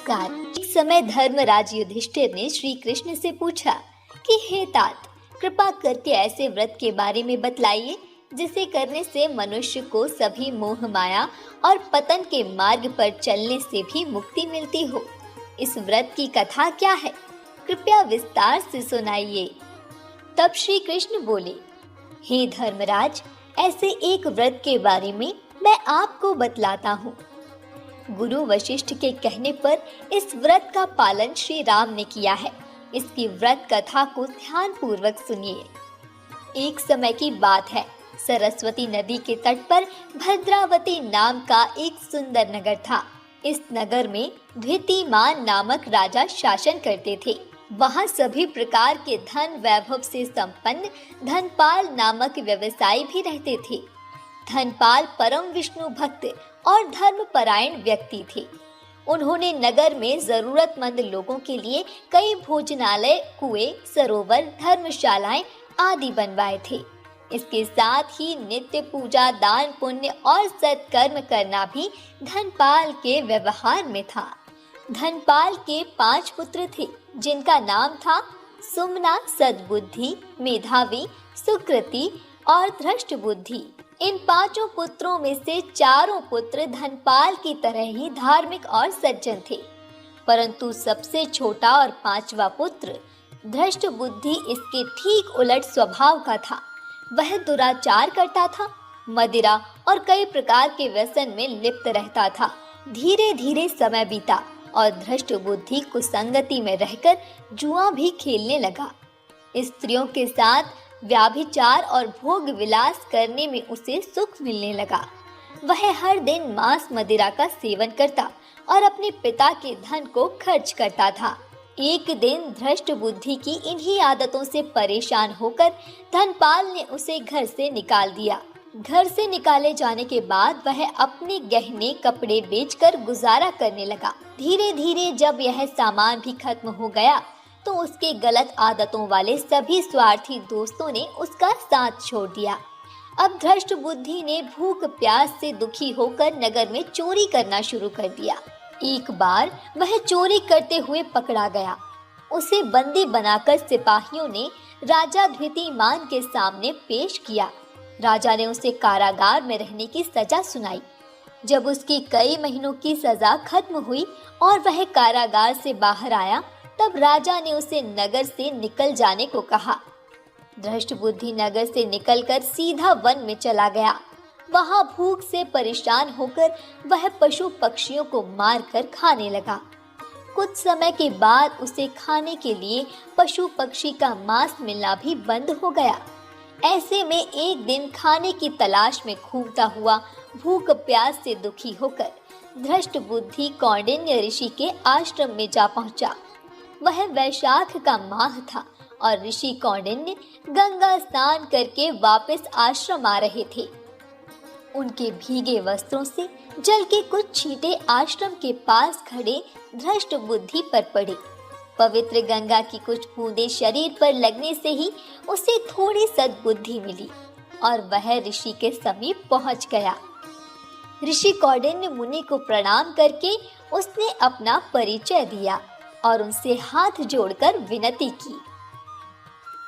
नमस्कार। एक समय धर्मराज युधिष्ठिर ने श्री कृष्ण से पूछा कि हे तात, कृपा करके ऐसे व्रत के बारे में बतलाइए जिसे करने से मनुष्य को सभी मोह माया और पतन के मार्ग पर चलने से भी मुक्ति मिलती हो। इस व्रत की कथा क्या है, कृपया विस्तार से सुनाइए। तब श्री कृष्ण बोले, हे धर्मराज, ऐसे एक व्रत के बारे में मैं आपको बतलाता हूँ। गुरु वशिष्ठ के कहने पर इस व्रत का पालन श्री राम ने किया है। इसकी व्रत कथा को ध्यान पूर्वक सुनिए। एक समय की बात है, सरस्वती नदी के तट पर भद्रावती नाम का एक सुंदर नगर था। इस नगर में द्वितीमान नामक राजा शासन करते थे। वहाँ सभी प्रकार के धन वैभव से संपन्न धनपाल नामक व्यवसायी भी रहते थे। धनपाल परम विष्णु भक्त और धर्मपरायण व्यक्ति थे। उन्होंने नगर में जरूरतमंद लोगों के लिए कई भोजनालय, कुएं, सरोवर, धर्मशालाएं आदि बनवाए थे। इसके साथ ही नित्य पूजा, दान पुण्य और सत्कर्म करना भी धनपाल के व्यवहार में था। धनपाल के 5 पुत्र थे, जिनका नाम था सुमना, सद्बुद्धि, मेधावी, सुकृति और धृष्ट बुद्धि। इन 5 पुत्रों में से 4 पुत्र धनपाल की तरह ही धार्मिक और सज्जन थे, परंतु सबसे छोटा और 5वां पुत्र धृष्ट बुद्धि इसके ठीक उलट स्वभाव का था। वह दुराचार करता था, मदिरा और कई प्रकार के व्यसन में लिप्त रहता था। धीरे धीरे समय बीता और धृष्ट बुद्धि कुसंगति में रहकर जुआ भी खेलने लगा। स्त्रियों के साथ व्याभिचार और भोग विलास करने में उसे सुख मिलने लगा। वह हर दिन मांस मदिरा का सेवन करता और अपने पिता के धन को खर्च करता था। एक दिन धृष्ट बुद्धि की इन्हीं आदतों से परेशान होकर धनपाल ने उसे घर से निकाल दिया। घर से निकाले जाने के बाद वह अपने गहने कपड़े बेचकर गुजारा करने लगा। धीरे धीरे जब यह सामान भी खत्म हो गया तो उसके गलत आदतों वाले सभी स्वार्थी दोस्तों ने उसका साथ छोड़ दिया। अब धृष्ट बुद्धि ने भूख प्यास से दुखी होकर नगर में चोरी करना शुरू कर दिया। एक बार वह चोरी करते हुए पकड़ा गया। उसे बंदी बनाकर सिपाहियों ने राजा द्वितीमान के सामने पेश किया। राजा ने उसे कारागार में रहने की सजा सुनाई। जब उसकी कई महीनों की सजा खत्म हुई और वह कारागार से बाहर आया, तब राजा ने उसे नगर से निकल जाने को कहा। धृष्ट बुद्धि नगर से निकलकर सीधा वन में चला गया। वहां भूख से परेशान होकर वह पशु पक्षियों को मारकर खाने लगा। कुछ समय के बाद उसे खाने के लिए पशु पक्षी का मांस मिलना भी बंद हो गया। ऐसे में एक दिन खाने की तलाश में घूमता हुआ भूख प्यास से दुखी होकर धृष्ट बुद्धि कौंडिन्य ऋषि के आश्रम में जा पहुंचा। वह वैशाख का माह था और ऋषि कौंडिन्य गंगा स्नान करके वापस आश्रम आ रहे थे। उनके भीगे वस्त्रों से जल के कुछ छींटे आश्रम के पास खड़े धृष्ट बुद्धि पर पड़े। पवित्र गंगा की कुछ बूंदें शरीर पर लगने से ही उसे थोड़ी सद्बुद्धि मिली और वह ऋषि के समीप पहुंच गया। ऋषि कौंडिन्य मुनि को प्रणाम करके उसने अपना परिचय दिया और उनसे हाथ जोड़कर विनती की।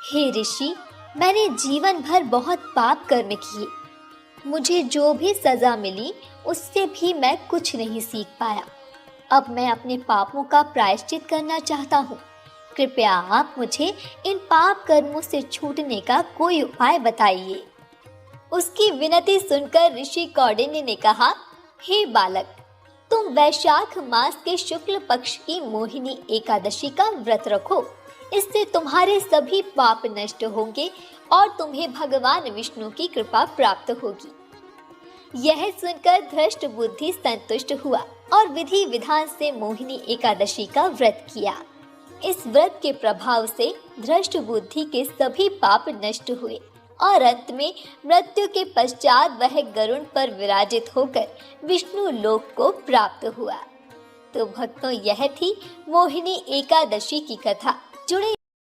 हे ऋषि, मैंने जीवन भर बहुत पाप कर्म किए। मुझे जो भी सजा मिली उससे भी मैं कुछ नहीं सीख पाया। अब मैं अपने पापों का प्रायश्चित करना चाहता हूँ। कृपया आप मुझे इन पाप कर्मों से छूटने का कोई उपाय बताइए। उसकी विनती सुनकर ऋषि कौंडिन्य ने कहा, हे बालक, तुम वैशाख मास के शुक्ल पक्ष की मोहिनी एकादशी का व्रत रखो। इससे तुम्हारे सभी पाप नष्ट होंगे और तुम्हें भगवान विष्णु की कृपा प्राप्त होगी। यह सुनकर धृष्ट बुद्धि संतुष्ट हुआ और विधि विधान से मोहिनी एकादशी का व्रत किया। इस व्रत के प्रभाव से धृष्ट बुद्धि के सभी पाप नष्ट हुए और अंत में मृत्यु के पश्चात वह गरुड़ पर विराजित होकर विष्णु लोक को प्राप्त हुआ। तो भक्तों, यह थी मोहिनी एकादशी की कथा। जुड़े